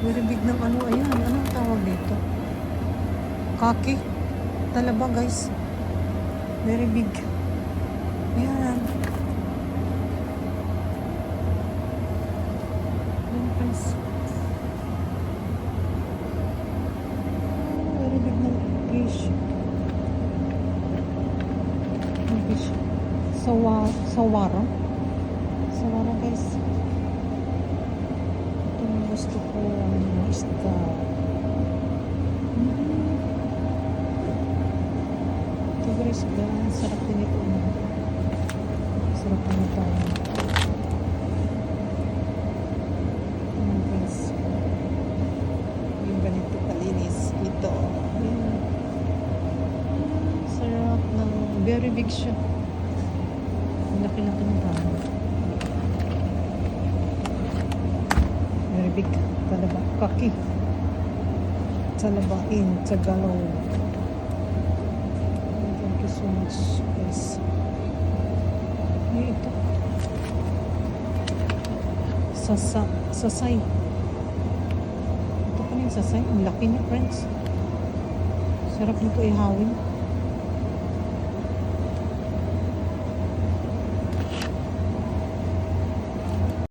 Very big ng ano, ayan. Anong tawag dito? Kaki. Talaba guys. Very big. Ayan. Ayan guys. Very big ng fish. Fish. Sawara. Sawara guys. Ito yung gusto ko. Isda. Ito guys. Sarap din ito. Sarap din ito. Ayan guys. Yung ganito kalinis. Ito. Ayan. Sarap ng very big siya. Laki-laki ng tao. Very big. Talaba. Kaki. Talaba in Tagalog. Thank you so much guys. Ito. Sasay. Ito pa yung sasay. Ang laki niya friends. Sarap nito ihawin.